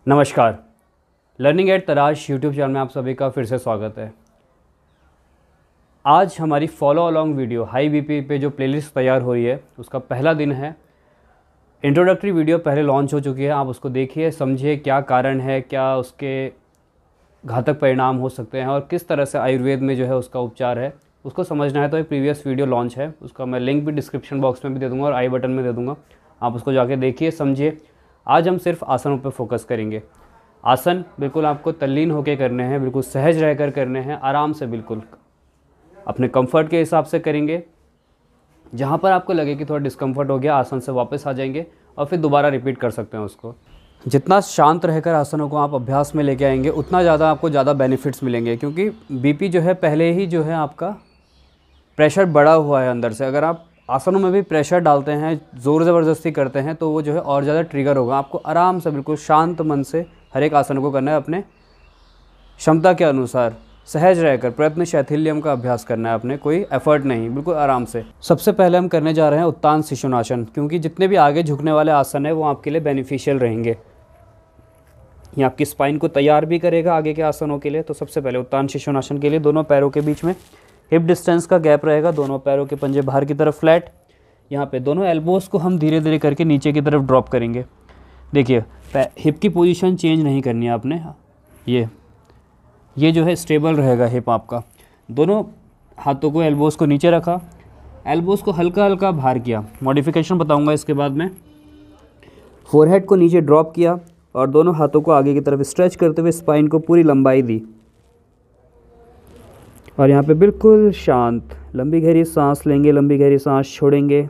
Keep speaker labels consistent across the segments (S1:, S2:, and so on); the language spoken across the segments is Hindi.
S1: नमस्कार। लर्निंग एट तराश यूट्यूब चैनल में आप सभी का फिर से स्वागत है। आज हमारी follow along video high BP पे जो प्लेलिस्ट तैयार हो रही है उसका पहला दिन है। इंट्रोडक्टरी वीडियो पहले लॉन्च हो चुकी है, आप उसको देखिए, समझिए क्या कारण है, क्या उसके घातक परिणाम हो सकते हैं और किस तरह से आयुर्वेद में जो है उसका उपचार है, उसको समझना है तो ये प्रीवियस वीडियो लॉन्च है, उसका मैं लिंक भी डिस्क्रिप्शन बॉक्स में भी दे दूँगा और आई बटन में दे दूँगा। आप उसको जाके देखिए, समझिए। आज हम सिर्फ आसनों पर फोकस करेंगे। आसन बिल्कुल आपको तल्लीन होकर करने हैं, बिल्कुल सहज रहकर करने हैं, आराम से, बिल्कुल अपने कंफर्ट के हिसाब से करेंगे। जहाँ पर आपको लगे कि थोड़ा डिस्कम्फर्ट हो गया, आसन से वापस आ जाएंगे और फिर दोबारा रिपीट कर सकते हैं उसको। जितना शांत रहकर आसनों को आप अभ्यास में लेके आएंगे उतना ज़्यादा आपको ज़्यादा बेनिफिट्स मिलेंगे, क्योंकि बीपी जो है पहले ही जो है आपका प्रेशर बढ़ा हुआ है अंदर से। अगर आप आसनों में भी प्रेशर डालते हैं, ज़ोर ज़बरदस्ती करते हैं, तो वो जो है और ज़्यादा ट्रिगर होगा। आपको आराम से बिल्कुल शांत मन से हर एक आसन को करना है, अपने क्षमता के अनुसार सहज रहकर प्रयत्न शैथिल्यम का अभ्यास करना है, अपने कोई एफर्ट नहीं, बिल्कुल आराम से। सबसे पहले हम करने जा रहे हैं उत्तान शिशुनासन, क्योंकि जितने भी आगे झुकने वाले आसन है वो आपके लिए बेनिफिशियल रहेंगे। ये आपकी स्पाइन को तैयार भी करेगा आगे के आसनों के लिए। तो सबसे पहले उत्तान शिशुनासन के लिए दोनों पैरों के बीच में हिप डिस्टेंस का गैप रहेगा, दोनों पैरों के पंजे बाहर की तरफ फ्लैट। यहाँ पे दोनों एल्बोज़ को हम धीरे धीरे करके नीचे की तरफ ड्रॉप करेंगे। देखिए, हिप की पोजीशन चेंज नहीं करनी है आपने। ये जो है स्टेबल रहेगा हिप आपका। दोनों हाथों को, एल्बोज़ को नीचे रखा, एल्बोज़ को हल्का हल्का बाहर किया। मॉडिफिकेशन बताऊंगा इसके बाद में। फोरहेड को नीचे ड्रॉप किया और दोनों हाथों को आगे की तरफ स्ट्रेच करते हुए स्पाइन को पूरी लंबाई दी। और यहाँ पे बिल्कुल शांत, लंबी गहरी सांस लेंगे, लंबी गहरी सांस छोड़ेंगे,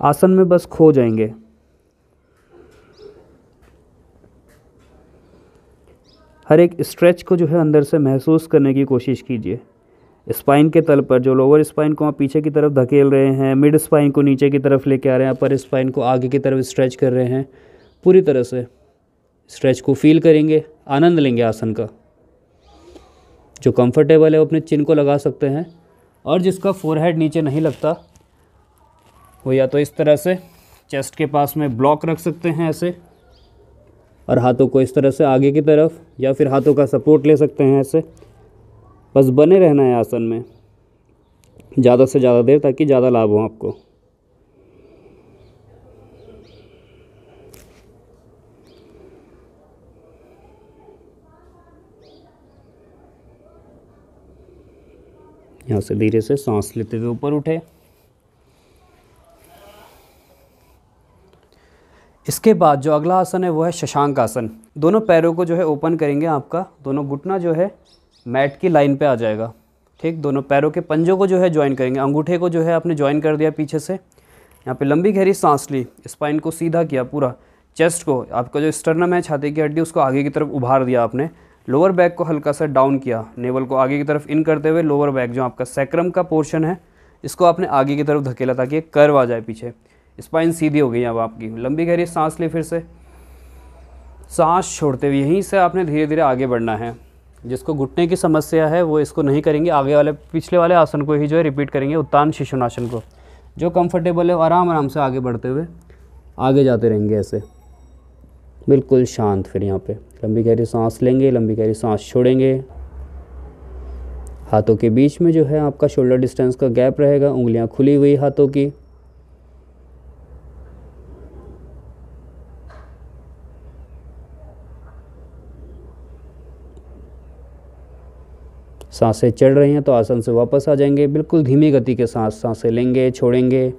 S1: आसन में बस खो जाएंगे। हर एक स्ट्रेच को जो है अंदर से महसूस करने की कोशिश कीजिए। स्पाइन के तल पर जो लोअर स्पाइन को आप पीछे की तरफ धकेल रहे हैं, मिड स्पाइन को नीचे की तरफ लेके आ रहे हैं, अपर स्पाइन को आगे की तरफ स्ट्रेच कर रहे हैं, पूरी तरह से स्ट्रेच को फील करेंगे, आनंद लेंगे आसन का। जो कंफर्टेबल है वो अपने चिन को लगा सकते हैं, और जिसका फोरहेड नीचे नहीं लगता वो या तो इस तरह से चेस्ट के पास में ब्लॉक रख सकते हैं ऐसे, और हाथों को इस तरह से आगे की तरफ, या फिर हाथों का सपोर्ट ले सकते हैं ऐसे। बस बने रहना है आसन में ज़्यादा से ज़्यादा देर, ताकि ज़्यादा लाभ हो आपको। यहाँ से धीरे से सांस लेते हुए ऊपर उठे। इसके बाद जो अगला आसन है वो है शशांक आसन। दोनों पैरों को जो है ओपन करेंगे, आपका दोनों घुटना जो है मैट की लाइन पे आ जाएगा। ठीक, दोनों पैरों के पंजों को जो है ज्वाइन करेंगे, अंगूठे को जो है आपने ज्वाइन कर दिया पीछे से। यहाँ पे लंबी गहरी सांस ली, स्पाइन को सीधा किया, पूरा चेस्ट को, आपका जो स्टर्नम है, छाती की हड्डी, उसको आगे की तरफ उभार दिया आपने। लोअर बैक को हल्का सा डाउन किया, नेवल को आगे की तरफ इन करते हुए लोअर बैक जो आपका सैक्रम का पोर्शन है इसको आपने आगे की तरफ धकेला, ताकि एक कर्व आ जाए पीछे। स्पाइन सीधी हो गई अब आपकी। लंबी गहरी सांस ली, फिर से सांस छोड़ते हुए यहीं से आपने धीरे धीरे आगे बढ़ना है। जिसको घुटने की समस्या है वो इसको नहीं करेंगे, आगे वाले पिछले वाले आसन को ही जो है रिपीट करेंगे, उत्तान शिशुनासन को। जो कंफर्टेबल है आराम आराम से आगे बढ़ते हुए आगे जाते रहेंगे ऐसे, बिल्कुल शांत। फिर यहाँ पे लंबी गहरी सांस लेंगे, लंबी गहरी सांस छोड़ेंगे। हाथों के बीच में जो है आपका शोल्डर डिस्टेंस का गैप रहेगा, उंगलियां खुली हुई हाथों की। सांसें चढ़ रही हैं तो आसन से वापस आ जाएंगे, बिल्कुल धीमी गति के साथ सांसें लेंगे, छोड़ेंगे,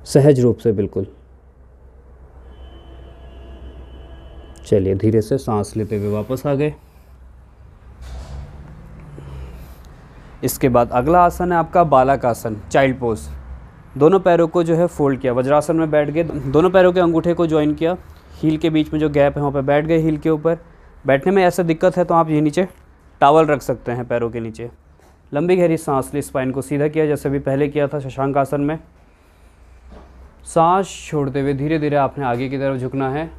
S1: सहज रूप से बिल्कुल। चलिए, धीरे से सांस लेते हुए वापस आ गए। इसके बाद अगला आसन है आपका बालक आसन, चाइल्ड पोज। दोनों पैरों को जो है फोल्ड किया, वज्रासन में बैठ गए, दोनों पैरों के अंगूठे को ज्वाइन किया, हील के बीच में जो गैप है वहाँ पे बैठ गए, हील के ऊपर। बैठने में ऐसा दिक्कत है तो आप ये नीचे टॉवल रख सकते हैं पैरों के नीचे। लंबी गहरी सांस ली, स्पाइन को सीधा किया जैसे भी पहले किया था शशांक आसन में। सांस छोड़ते हुए धीरे धीरे आपने आगे की तरफ झुकना है,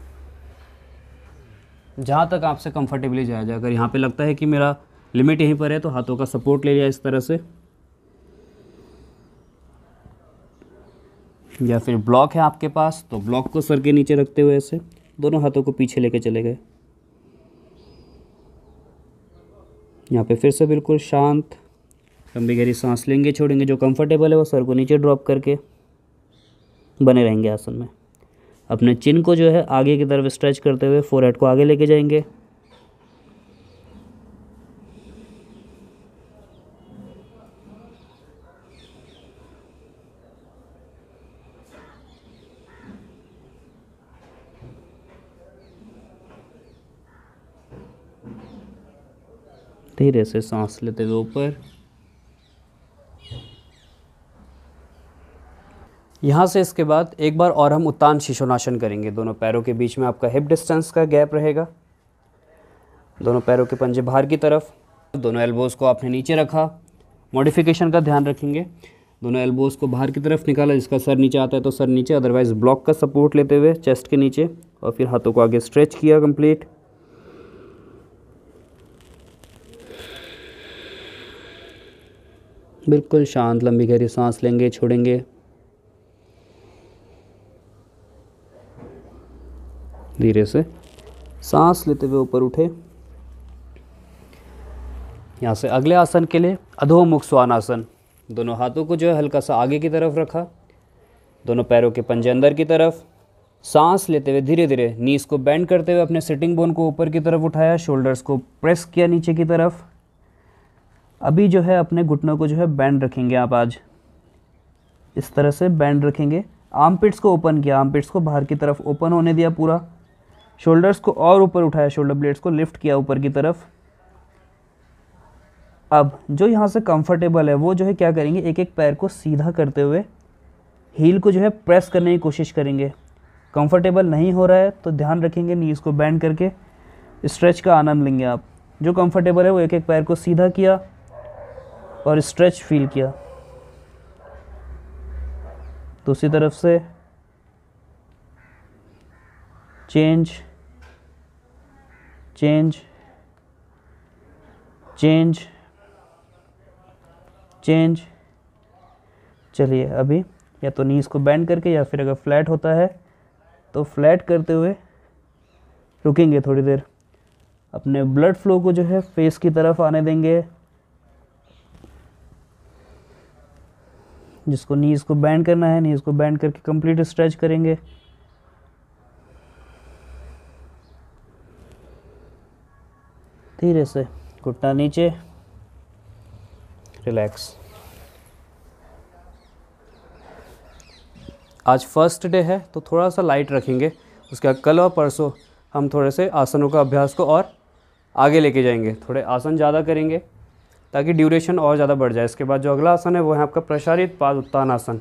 S1: जहाँ तक आपसे कंफर्टेबली जाया जाए। अगर यहाँ पे लगता है कि मेरा लिमिट यहीं पर है तो हाथों का सपोर्ट ले लिया इस तरह से, या फिर ब्लॉक है आपके पास तो ब्लॉक को सर के नीचे रखते हुए ऐसे दोनों हाथों को पीछे लेके चले गए। यहाँ पे फिर से बिल्कुल शांत, लंबी गहरी सांस लेंगे, छोड़ेंगे। जो कंफर्टेबल है वो सर को नीचे ड्रॉप करके बने रहेंगे आसन में। अपने चिन को जो है आगे की तरफ स्ट्रेच करते हुए फोरहेड को आगे लेके जाएंगे। धीरे से सांस लेते हुए ऊपर। यहाँ से इसके बाद एक बार और हम उत्तान शिशोनासन करेंगे। दोनों पैरों के बीच में आपका हिप डिस्टेंस का गैप रहेगा। दोनों पैरों के पंजे बाहर की तरफ, दोनों एल्बोज़ को आपने नीचे रखा। मॉडिफिकेशन का ध्यान रखेंगे। दोनों एल्बोज़ को बाहर की तरफ निकाला, जिसका सर नीचे आता है तो सर नीचे, अदरवाइज़ ब्लॉक का सपोर्ट लेते हुए चेस्ट के नीचे, और फिर हाथों को आगे स्ट्रेच किया कंप्लीट। बिल्कुल शांत, लंबी गहरी सांस लेंगे, छोड़ेंगे। धीरे से सांस लेते हुए ऊपर उठे। यहाँ से अगले आसन के लिए अधोमुख श्वानासन। दोनों हाथों को जो है हल्का सा आगे की तरफ रखा, दोनों पैरों के पंजे अंदर की तरफ। सांस लेते हुए धीरे धीरे नीज को बेंड करते हुए अपने सिटिंग बोन को ऊपर की तरफ उठाया, शोल्डर्स को प्रेस किया नीचे की तरफ। अभी जो है अपने घुटनों को जो है बेंड रखेंगे आप, आज इस तरह से बेंड रखेंगे। आर्मपिट्स को ओपन किया, आर्मपिट्स को बाहर की तरफ ओपन होने दिया पूरा। शोल्डर्स को और ऊपर उठाया, शोल्डर ब्लेड्स को लिफ्ट किया ऊपर की तरफ। अब जो यहाँ से कंफर्टेबल है वो जो है क्या करेंगे, एक एक पैर को सीधा करते हुए हील को जो है प्रेस करने की कोशिश करेंगे। कंफर्टेबल नहीं हो रहा है तो ध्यान रखेंगे, नीज को बेंड करके स्ट्रेच का आनंद लेंगे आप। जो कंफर्टेबल है वो एक एक पैर को सीधा किया और स्ट्रेच फील किया। दूसरी तरफ से चेंज चेंज चेंज चेंज। चलिए अभी या तो नीज को बेंड करके, या फिर अगर फ्लैट होता है तो फ्लैट करते हुए रुकेंगे थोड़ी देर। अपने ब्लड फ्लो को जो है फेस की तरफ आने देंगे। जिसको नीज को बेंड करना है, नीज को बेंड करके कंप्लीट स्ट्रेच करेंगे। धीरे से घुटना नीचे, रिलैक्स। आज फर्स्ट डे है तो थोड़ा सा लाइट रखेंगे। उसके बाद कल और परसों हम थोड़े से आसनों का अभ्यास को और आगे लेके जाएंगे। थोड़े आसन ज़्यादा करेंगे ताकि ड्यूरेशन और ज़्यादा बढ़ जाए। इसके बाद जो अगला आसन है वो है आपका प्रसारित पाद उत्तान आसन।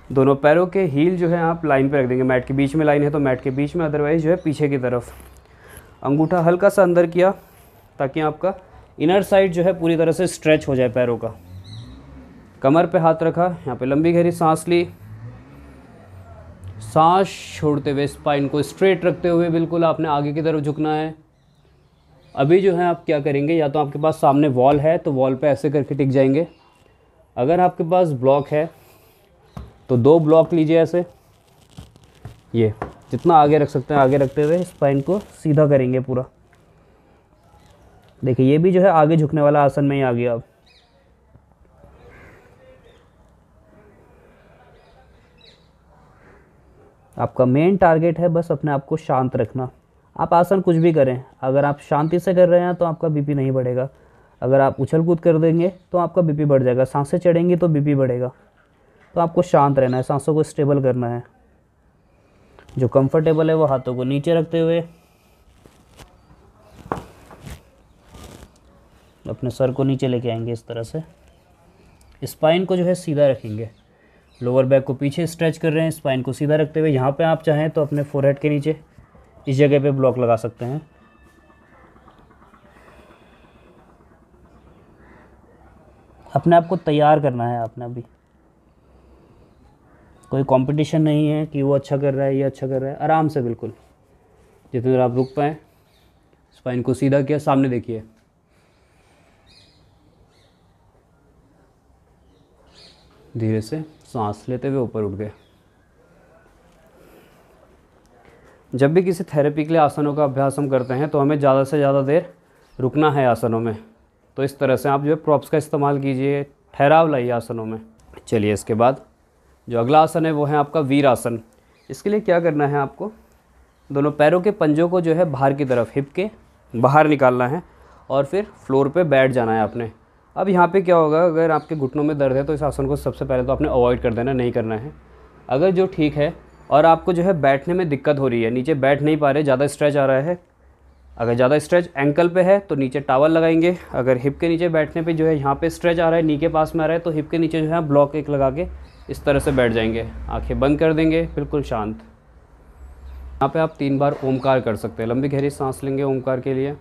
S1: दोनों पैरों के हील जो है आप लाइन पे रख देंगे। मैट के बीच में लाइन है तो मैट के बीच में, अदरवाइज जो है पीछे की तरफ। अंगूठा हल्का सा अंदर किया ताकि आपका इनर साइड जो है पूरी तरह से स्ट्रेच हो जाए पैरों का। कमर पे हाथ रखा, यहाँ पे लंबी गहरी सांस ली। सांस छोड़ते हुए स्पाइन को स्ट्रेट रखते हुए बिल्कुल आपने आगे की तरफ झुकना है। अभी जो है आप क्या करेंगे, या तो आपके पास सामने वॉल है तो वॉल पे ऐसे करके टिक जाएंगे। अगर आपके पास ब्लॉक है तो 2 ब्लॉक लीजिए ऐसे। ये जितना आगे रख सकते हैं आगे रखते हुए स्पाइन को सीधा करेंगे पूरा। देखिए ये भी जो है आगे झुकने वाला आसन में ही आ गया। अब आपका मेन टारगेट है बस अपने आप को शांत रखना। आप आसन कुछ भी करें, अगर आप शांति से कर रहे हैं तो आपका बीपी नहीं बढ़ेगा। अगर आप उछल कूद कर देंगे तो आपका बीपी बढ़ जाएगा। सांसें चढ़ेंगी तो बीपी बढ़ेगा। तो आपको शांत रहना है, सांसों को स्टेबल करना है। जो कंफर्टेबल है वो हाथों को नीचे रखते हुए अपने सर को नीचे लेके आएंगे इस तरह से। स्पाइन को जो है सीधा रखेंगे। लोअर बैक को पीछे स्ट्रेच कर रहे हैं, स्पाइन को सीधा रखते हुए। यहाँ पे आप चाहें तो अपने फोरहेड के नीचे इस जगह पे ब्लॉक लगा सकते हैं। अपने आप को तैयार करना है आपने। अभी कोई कंपटीशन नहीं है कि वो अच्छा कर रहा है, ये अच्छा कर रहा है। आराम से बिल्कुल जितनी देर आप रुक पाएँ। स्पाइन को सीधा किया, सामने देखिए। धीरे से सांस लेते हुए ऊपर उठ गए। जब भी किसी थेरेपी के लिए आसनों का अभ्यास हम करते हैं तो हमें ज़्यादा से ज़्यादा देर रुकना है आसनों में। तो इस तरह से आप जो है प्रॉप्स का इस्तेमाल कीजिए, ठहराव लाइए आसनों में। चलिए इसके बाद जो अगला आसन है वो है आपका वीर आसन। इसके लिए क्या करना है, आपको दोनों पैरों के पंजों को जो है बाहर की तरफ हिप के बाहर निकालना है और फिर फ्लोर पे बैठ जाना है आपने। अब यहाँ पे क्या होगा, अगर आपके घुटनों में दर्द है तो इस आसन को सबसे पहले तो आपने अवॉइड कर देना, नहीं करना है। अगर जो ठीक है और आपको जो है बैठने में दिक्कत हो रही है, नीचे बैठ नहीं पा रहे, ज़्यादा स्ट्रेच आ रहा है, अगर ज़्यादा स्ट्रेच एंकल पे है तो नीचे टॉवल लगाएंगे। अगर हिप के नीचे बैठने पे जो है यहाँ पे स्ट्रेच आ रहा है, नी के पास में आ रहा है, तो हिप के नीचे जो है ब्लॉक एक लगा के इस तरह से बैठ जाएंगे। आंखें बंद कर देंगे, बिल्कुल शांत। यहाँ पे आप 3 बार ओमकार कर सकते हैं। लंबी गहरी सांस लेंगे ओमकार के लिए।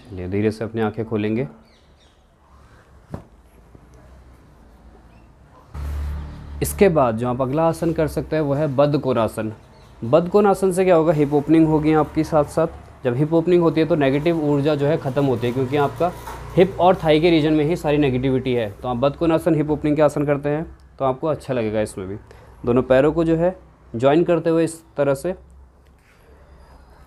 S1: चलिए धीरे से अपनी आंखें खोलेंगे। इसके बाद जो आप अगला आसन कर सकते हैं वो है बद्ध कोणासन। बद्ध कोणासन से क्या होगा, हिप ओपनिंग होगी आपकी। साथ साथ जब हिप ओपनिंग होती है तो नेगेटिव ऊर्जा जो है ख़त्म होती है, क्योंकि आपका हिप और थाई के रीजन में ही सारी नेगेटिविटी है। तो आप बद्ध कोणासन हिप ओपनिंग के आसन करते हैं तो आपको अच्छा लगेगा। इसमें भी दोनों पैरों को जो है जॉइन करते हुए इस तरह से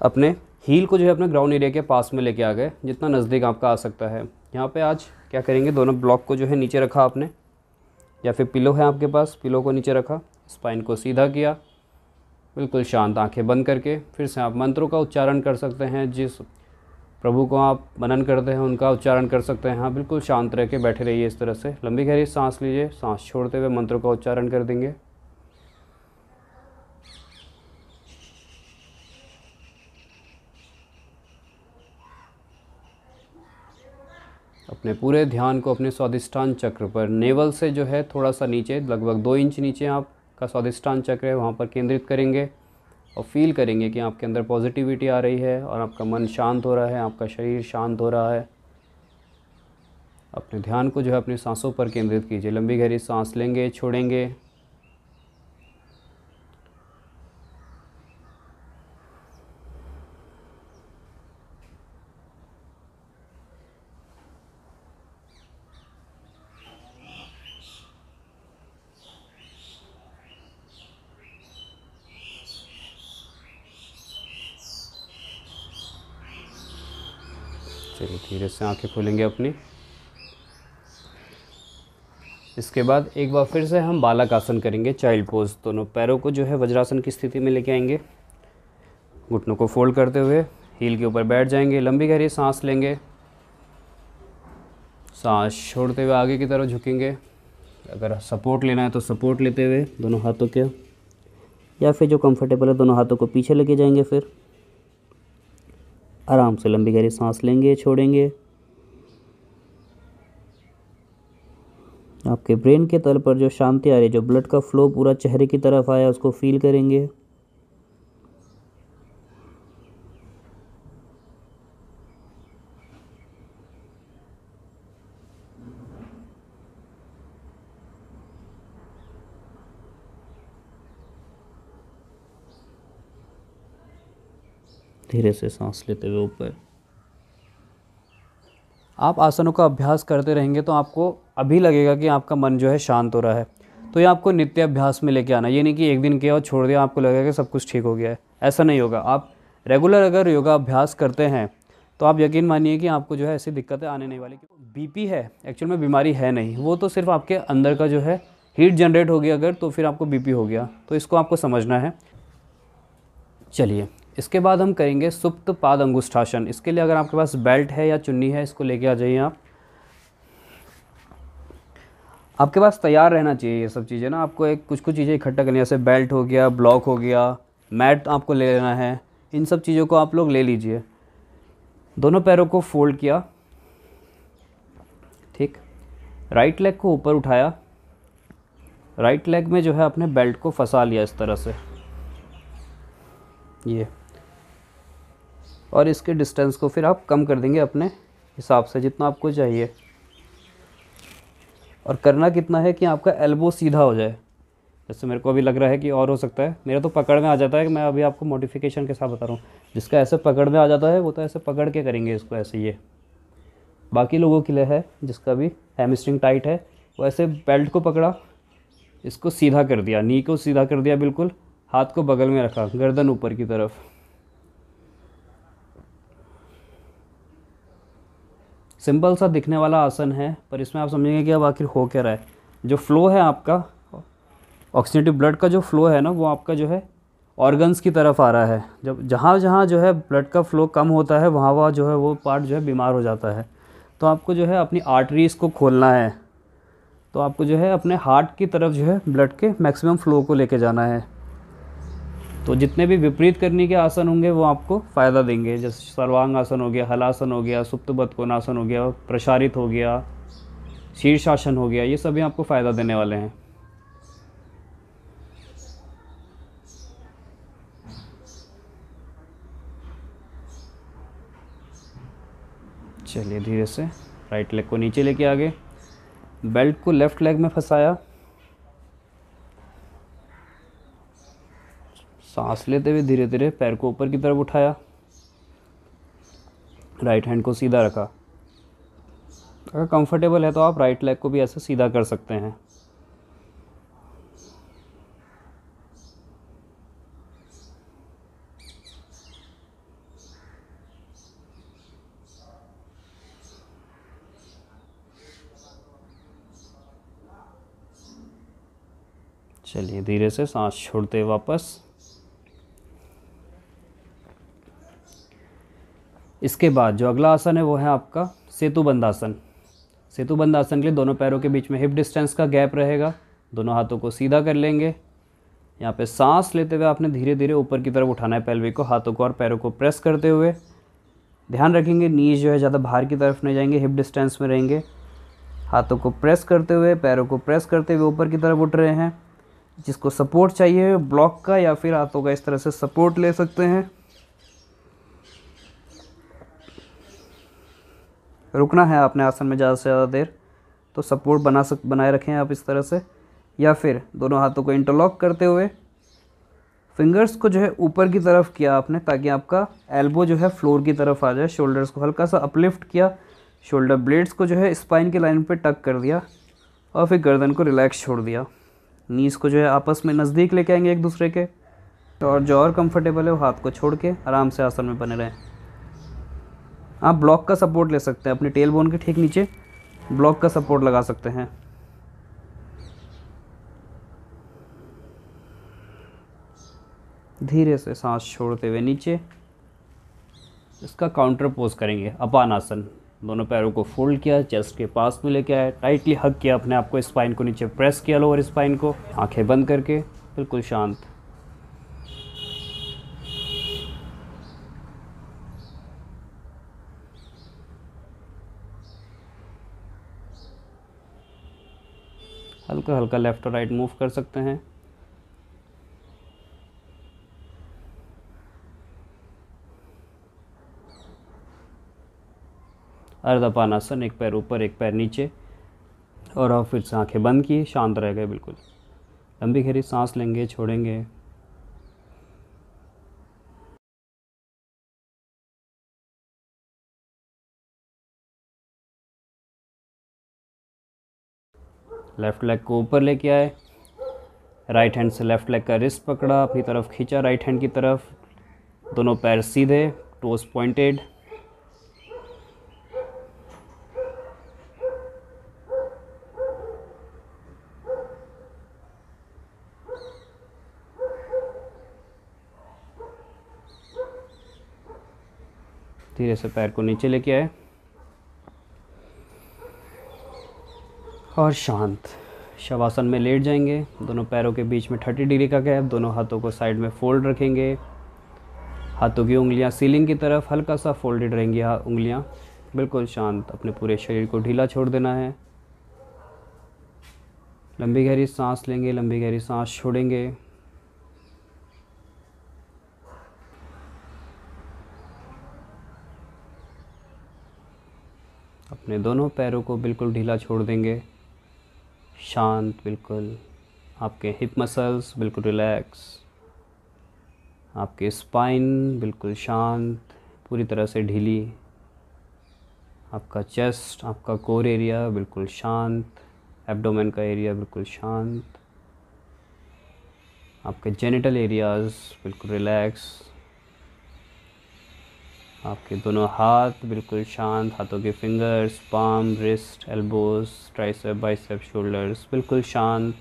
S1: अपने हील को जो है अपने ग्राउंड एरिया के पास में लेके आ गए, जितना नज़दीक आपका आ सकता है। यहाँ पे आज क्या करेंगे, दोनों ब्लॉक को जो है नीचे रखा आपने, या फिर पिलो है आपके पास, पिलो को नीचे रखा, स्पाइन को सीधा किया, बिल्कुल शांत आंखें बंद करके। फिर से आप मंत्रों का उच्चारण कर सकते हैं, जिस प्रभु को आप मनन करते हैं उनका उच्चारण कर सकते हैं। हाँ, बिल्कुल शांत रह के बैठे रहिए इस तरह से। लंबी गहरी सांस लीजिए, सांस छोड़ते हुए मंत्रों का उच्चारण कर देंगे। अपने पूरे ध्यान को अपने स्वादिष्टान चक्र पर, नेवल से जो है थोड़ा सा नीचे, लगभग 2 इंच नीचे आपका स्वादिष्टान चक्र है, वहाँ पर केंद्रित करेंगे और फील करेंगे कि आपके अंदर पॉजिटिविटी आ रही है और आपका मन शांत हो रहा है, आपका शरीर शांत हो रहा है। अपने ध्यान को जो है अपनी सांसों पर केंद्रित कीजिए। लंबी गहरी सांस लेंगे, छोड़ेंगे। चलिए धीरे से आंखें खोलेंगे अपनी। इसके बाद एक बार फिर से हम बालक आसन करेंगे, चाइल्ड पोज। दोनों पैरों को जो है वज्रासन की स्थिति में लेके आएंगे, घुटनों को फोल्ड करते हुए हील के ऊपर बैठ जाएंगे। लंबी गहरी सांस लेंगे, सांस छोड़ते हुए आगे की तरफ झुकेंगे। अगर सपोर्ट लेना है तो सपोर्ट लेते हुए दोनों हाथों के, या फिर जो कंफर्टेबल है दोनों हाथों को पीछे लेके जाएंगे। फिर आराम से लंबी गहरी सांस लेंगे, छोड़ेंगे। आपके ब्रेन के तल पर जो शांति आ रही है, जो ब्लड का फ्लो पूरा चेहरे की तरफ आया, उसको फील करेंगे। धीरे से सांस लेते हुए ऊपर। आप आसनों का अभ्यास करते रहेंगे तो आपको अभी लगेगा कि आपका मन जो है शांत हो रहा है। तो ये आपको नित्य अभ्यास में लेके आना, ये नहीं कि एक दिन किया और छोड़ दिया आपको लगेगा कि सब कुछ ठीक हो गया है। ऐसा नहीं होगा। आप रेगुलर अगर योगा अभ्यास करते हैं तो आप यकीन मानिए कि आपको जो है ऐसी दिक्कतें आने नहीं वाली। बीपी है एक्चुअल में बीमारी है नहीं, वो तो सिर्फ आपके अंदर का जो है हीट जनरेट हो गया अगर, तो फिर आपको बीपी हो गया, तो इसको आपको समझना है। चलिए, इसके बाद हम करेंगे सुप्त पाद अंगुष्ठासन। इसके लिए अगर आपके पास बेल्ट है या चुन्नी है, इसको लेके आ जाइए आप। आपके पास तैयार रहना चाहिए ये सब चीज़ें ना, आपको एक कुछ चीज़ें इकट्ठा करनी है, जैसे बेल्ट हो गया, ब्लॉक हो गया, मैट आपको ले लेना है, इन सब चीज़ों को आप लोग ले लीजिए। दोनों पैरों को फोल्ड किया, ठीक, राइट लेग को ऊपर उठाया, राइट लेग में जो है अपने बेल्ट को फंसा लिया इस तरह से, ये, और इसके डिस्टेंस को फिर आप कम कर देंगे अपने हिसाब से जितना आपको चाहिए। और करना कितना है कि आपका एल्बो सीधा हो जाए। जैसे मेरे को अभी लग रहा है कि और हो सकता है, मेरा तो पकड़ में आ जाता है कि मैं अभी आपको मॉडिफिकेशन के साथ बता रहा हूँ। जिसका ऐसे पकड़ में आ जाता है वो तो ऐसे पकड़ के करेंगे इसको ऐसे, ये बाकी लोगों के लिए है जिसका भी हैमस्ट्रिंग टाइट है, वो ऐसे बेल्ट को पकड़ा, इसको सीधा कर दिया, नी को सीधा कर दिया बिल्कुल, हाथ को बगल में रखा, गर्दन ऊपर की तरफ। सिंपल सा दिखने वाला आसन है, पर इसमें आप समझेंगे कि अब आखिर हो क्या रहा है। जो फ्लो है आपका ऑक्सीजनेटिव ब्लड का, जो फ्लो है ना, वो आपका जो है ऑर्गन्स की तरफ आ रहा है। जब जहाँ जहाँ जो है ब्लड का फ्लो कम होता है वहाँ वहाँ जो है वो पार्ट जो है बीमार हो जाता है। तो आपको जो है अपनी आर्टरीज को खोलना है, तो आपको जो है अपने हार्ट की तरफ जो है ब्लड के मैक्सिमम फ्लो को लेके जाना है। तो जितने भी विपरीत करने के आसन होंगे वो आपको फ़ायदा देंगे, जैसे सर्वांग आसन हो गया, हलासन हो गया, सुप्त बदकोनासन हो गया, प्रसारित हो गया, शीर्षासन हो गया, ये सभी आपको फ़ायदा देने वाले हैं। चलिए धीरे से राइट लेग को नीचे लेके आगे, बेल्ट को लेफ़्ट लेग में फंसाया, सांस लेते हुए धीरे धीरे पैर को ऊपर की तरफ उठाया, राइट हैंड को सीधा रखा। अगर कंफर्टेबल है तो आप राइट लेग को भी ऐसे सीधा कर सकते हैं। चलिए धीरे से सांस छोड़ते वापस। इसके बाद जो अगला आसन है वो है आपका सेतुबंध आसन। सेतुबंध आसन के लिए दोनों पैरों के बीच में हिप डिस्टेंस का गैप रहेगा, दोनों हाथों को सीधा कर लेंगे। यहाँ पे सांस लेते हुए आपने धीरे धीरे ऊपर की तरफ उठाना है पेल्विक को, हाथों को और पैरों को प्रेस करते हुए। ध्यान रखेंगे नीज जो है ज़्यादा बाहर की तरफ नहीं जाएंगे, हिप डिस्टेंस में रहेंगे। हाथों को प्रेस करते हुए, पैरों को प्रेस करते हुए ऊपर की तरफ उठ रहे हैं। जिसको सपोर्ट चाहिए ब्लॉक का या फिर हाथों का इस तरह से सपोर्ट ले सकते हैं। रुकना है आपने आसन में ज़्यादा से ज़्यादा देर, तो सपोर्ट बनाए रखें आप इस तरह से, या फिर दोनों हाथों को इंटरलॉक करते हुए फिंगर्स को जो है ऊपर की तरफ किया आपने, ताकि आपका एल्बो जो है फ्लोर की तरफ आ जाए। शोल्डर्स को हल्का सा अपलिफ्ट किया, शोल्डर ब्लेड्स को जो है स्पाइन के लाइन पे टक कर दिया, और फिर गर्दन को रिलैक्स छोड़ दिया। नीज़ को जो है आपस में नज़दीक लेके आएंगे एक दूसरे के, और जो और कंफर्टेबल है वो हाथ को छोड़ के आराम से आसन में बने रहें। आप ब्लॉक का सपोर्ट ले सकते हैं, अपनी टेल बोन के ठीक नीचे ब्लॉक का सपोर्ट लगा सकते हैं। धीरे से सांस छोड़ते हुए नीचे, इसका काउंटर पोज करेंगे अपान आसन। दोनों पैरों को फोल्ड किया, चेस्ट के पास में लेके आए, टाइटली हग किया अपने आप को, स्पाइन को नीचे प्रेस किया लोअर स्पाइन को, आंखें बंद करके बिल्कुल शांत। हल्का हल्का लेफ्ट और राइट मूव कर सकते हैं। अर्धपानासन, एक पैर ऊपर एक पैर नीचे, और आप फिर से आंखें बंद की, शांत रह गए बिल्कुल। लंबी गहरी सांस लेंगे, छोड़ेंगे। लेफ़्ट लेग को ऊपर लेके आए, राइट हैंड से लेफ़्ट लेग का रिस्ट पकड़ा, अपनी तरफ खींचा राइट हैंड की तरफ, दोनों पैर सीधे, टोस पॉइंटेड। धीरे से पैर को नीचे लेके आए और शांत शवासन में लेट जाएंगे। दोनों पैरों के बीच में 30 डिग्री का गैप, दोनों हाथों को साइड में फोल्ड रखेंगे। हाथों की उंगलियां सीलिंग की तरफ हल्का सा फोल्डेड रहेंगी, उंगलियां बिल्कुल शांत। अपने पूरे शरीर को ढीला छोड़ देना है। लंबी गहरी सांस लेंगे, लंबी गहरी सांस छोड़ेंगे। अपने दोनों पैरों को बिल्कुल ढीला छोड़ देंगे, शांत बिल्कुल। आपके हिप मसल्स बिल्कुल रिलैक्स, आपके स्पाइन बिल्कुल शांत, पूरी तरह से ढीली। आपका चेस्ट, आपका कोर एरिया बिल्कुल शांत, एब्डोमेन का एरिया बिल्कुल शांत, आपके जेनिटल एरियाज़ बिल्कुल रिलैक्स। आपके दोनों हाथ बिल्कुल शांत, हाथों के fingers, palm, wrist, elbows, tricep, bicep, shoulders बिल्कुल शांत।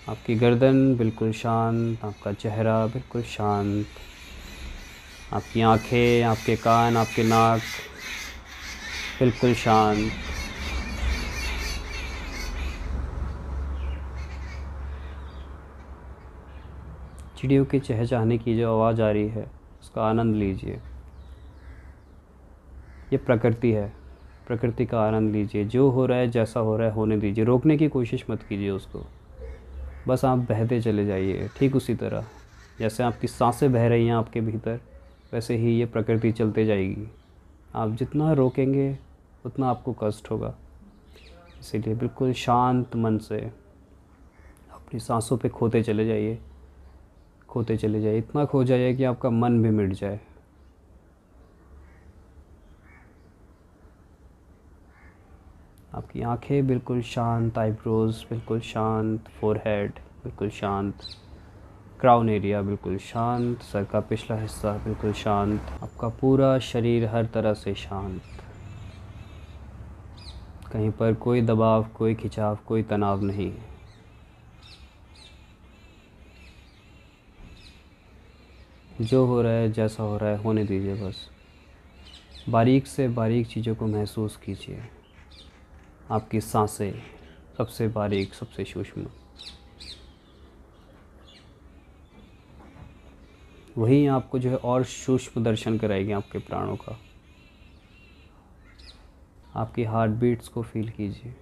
S1: आपकी गर्दन बिल्कुल शांत, आपका चेहरा बिल्कुल शांत, आपकी आँखें, आपके कान, आपके नाक बिल्कुल शांत। चिड़ियों के चहचहाने की जो आवाज़ आ रही है उसका आनंद लीजिए। ये प्रकृति है, प्रकृति का आनंद लीजिए। जो हो रहा है, जैसा हो रहा है होने दीजिए, रोकने की कोशिश मत कीजिए उसको। बस आप बहते चले जाइए, ठीक उसी तरह जैसे आपकी सांसें बह रही हैं आपके भीतर, वैसे ही ये प्रकृति चलते जाएगी। आप जितना रोकेंगे उतना आपको कष्ट होगा। इसीलिए बिल्कुल शांत मन से अपनी सांसों पे खोते चले जाइए, खोते चले जाइए। इतना खो जाइए कि आपका मन भी मिट जाए। आपकी आंखें बिल्कुल शांत, आईब्रोज बिल्कुल शांत, फोरहेड बिल्कुल शांत, क्राउन एरिया बिल्कुल शांत, सर का पिछला हिस्सा बिल्कुल शांत, आपका पूरा शरीर हर तरह से शांत। कहीं पर कोई दबाव, कोई खिंचाव, कोई तनाव नहीं। जो हो रहा है, जैसा हो रहा है होने दीजिए। बस बारीक से बारीक चीज़ों को महसूस कीजिए। आपकी सांसें सबसे बारीक, सबसे सूक्ष्म, वही आपको जो है और सूक्ष्म दर्शन कराएगी आपके प्राणों का। आपकी हार्ट बीट्स को फील कीजिए।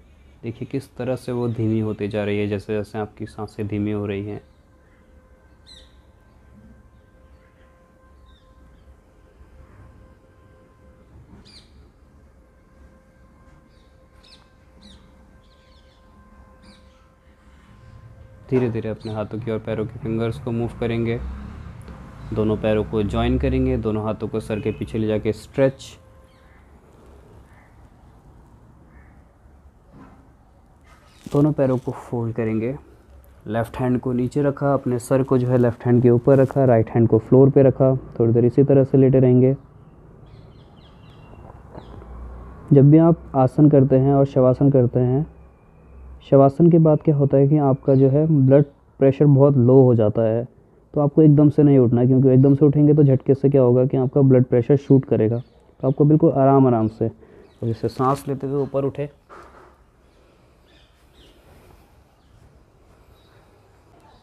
S1: देखिए किस तरह से वो धीमी होती जा रही है, जैसे जैसे आपकी सांसें धीमी हो रही हैं। धीरे धीरे अपने हाथों की और पैरों के फिंगर्स को मूव करेंगे। दोनों पैरों को जॉइन करेंगे, दोनों हाथों को सर के पीछे ले जाके स्ट्रेच। दोनों पैरों को फोल्ड करेंगे। लेफ़्ट हैंड को नीचे रखा, अपने सर को जो है लेफ़्ट हैंड के ऊपर रखा, राइट हैंड को फ्लोर पे रखा। थोड़ी देर इसी तरह से लेटे रहेंगे। जब भी आप आसन करते हैं और शवासन करते हैं, शवासन के बाद क्या होता है कि आपका जो है ब्लड प्रेशर बहुत लो हो जाता है। तो आपको एकदम से नहीं उठना है, क्योंकि एकदम से उठेंगे तो झटके से क्या होगा कि आपका ब्लड प्रेशर शूट करेगा। तो आपको बिल्कुल आराम आराम से, और जैसे सांस लेते हुए ऊपर उठे,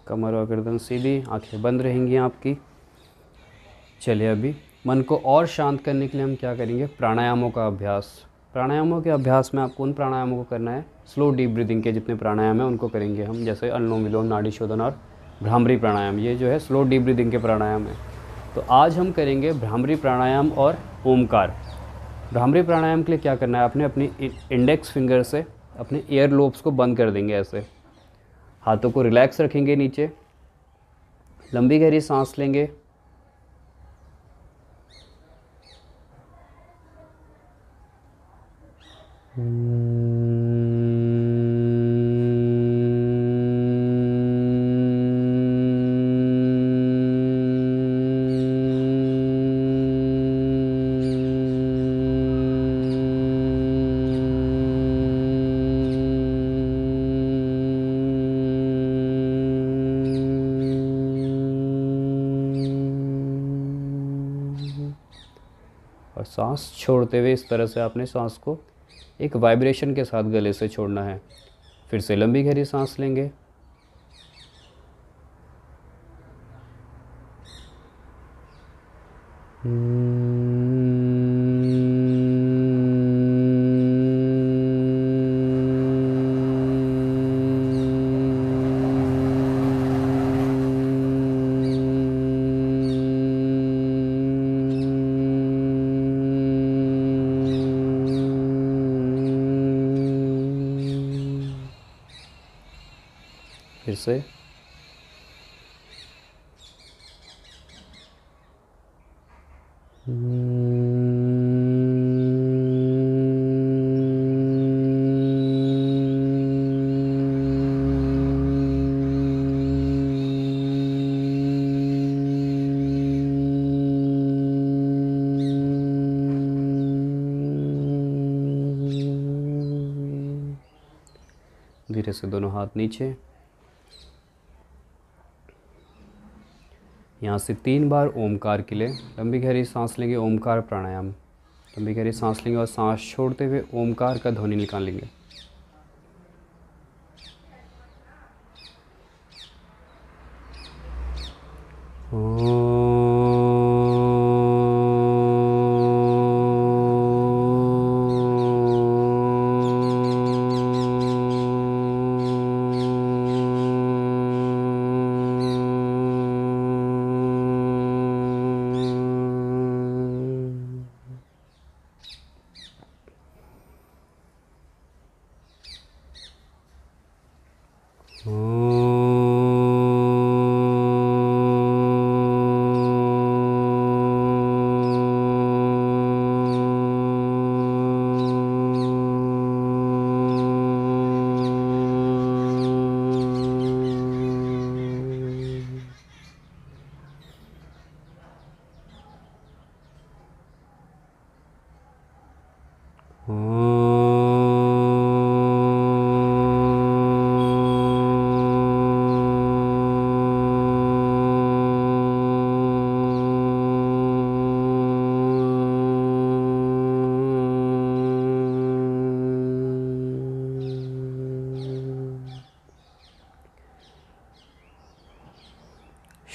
S1: कमर और गर्दन सीधी, आंखें बंद रहेंगी आपकी। चलिए अभी मन को और शांत करने के लिए हम क्या करेंगे, प्राणायामों का अभ्यास। प्राणायामों के अभ्यास में आपको उन प्राणायामों को करना है, स्लो डीप ब्रीदिंग के जितने प्राणायाम हैं उनको करेंगे हम, जैसे अनुलोम विलोम, नाड़ी शोधन और भ्रामरी प्राणायाम। ये जो है स्लो डीप ब्रीदिंग के प्राणायाम है। तो आज हम करेंगे भ्रामरी प्राणायाम और ओमकार। भ्रामरी प्राणायाम के लिए क्या करना है, आपने अपनी इंडेक्स फिंगर से अपने एयर लोब्स को बंद कर देंगे। ऐसे हाथों को रिलैक्स रखेंगे नीचे, लंबी गहरी सांस लेंगे। और सांस छोड़ते हुए इस तरह से आपने सांस को एक वाइब्रेशन के साथ गले से छोड़ना है। फिर से लंबी गहरी सांस लेंगे। फिर से धीरे से दोनों हाथ नीचे। यहाँ से 3 बार ओमकार के लिए लंबी गहरी सांस लेंगे। ओमकार प्राणायाम, लंबी गहरी सांस लेंगे और सांस छोड़ते हुए ओमकार का ध्वनि निकालेंगे।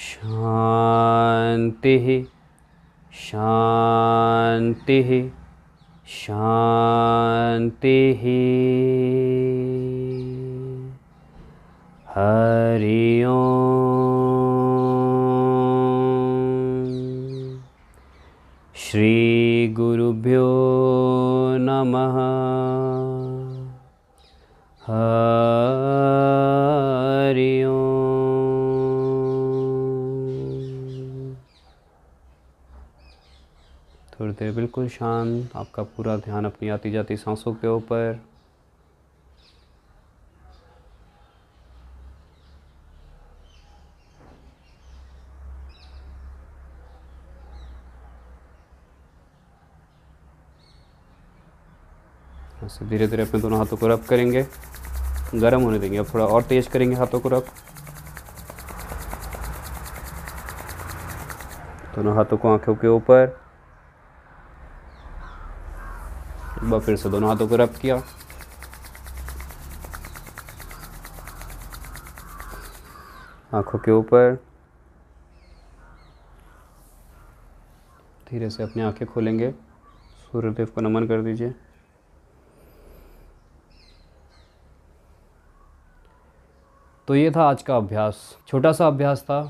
S1: शांति शांति शांति। हरि ओम। श्री गुरुभ्यो नमः। हरि ओम। थोड़ी देर बिल्कुल शांत, आपका पूरा ध्यान अपनी आती जाती सांसों के ऊपर। ऐसे धीरे धीरे अपने दोनों हाथों को रब करेंगे, गर्म होने देंगे। अब थोड़ा और तेज करेंगे हाथों को रब। दोनों हाथों को आंखों के ऊपर। एक बार फिर से दोनों हाथों को रब किया। आंखों के ऊपर। धीरे से अपनी आंखें खोलेंगे, सूर्यदेव को नमन कर दीजिए। तो ये था आज का अभ्यास, छोटा सा अभ्यास था,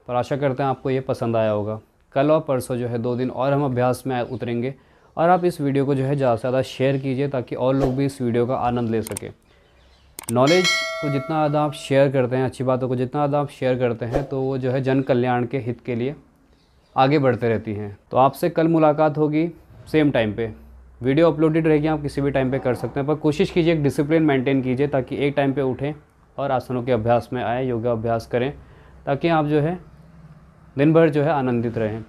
S1: पर आशा करते हैं आपको ये पसंद आया होगा। कल और परसों जो है 2 दिन और हम अभ्यास में उतरेंगे। और आप इस वीडियो को जो है ज़्यादा से ज़्यादा शेयर कीजिए ताकि और लोग भी इस वीडियो का आनंद ले सकें। नॉलेज को जितना ज़्यादा आप शेयर करते हैं, अच्छी बातों को जितना ज़्यादा आप शेयर करते हैं, तो वो जो है जन कल्याण के हित के लिए आगे बढ़ते रहती हैं। तो आपसे कल मुलाकात होगी सेम टाइम पे। वीडियो अपलोडेड रहेगी, आप किसी भी टाइम पे कर सकते हैं, पर कोशिश कीजिए एक डिसिप्लिन मेंटेन कीजिए ताकि एक टाइम पे उठें और आसनों के अभ्यास में आए, योगा अभ्यास करें, ताकि आप जो है दिन भर जो है आनंदित रहें।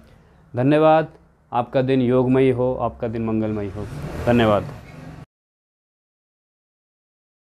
S1: धन्यवाद। आपका दिन योगमयी हो, आपका दिन मंगलमयी हो। धन्यवाद।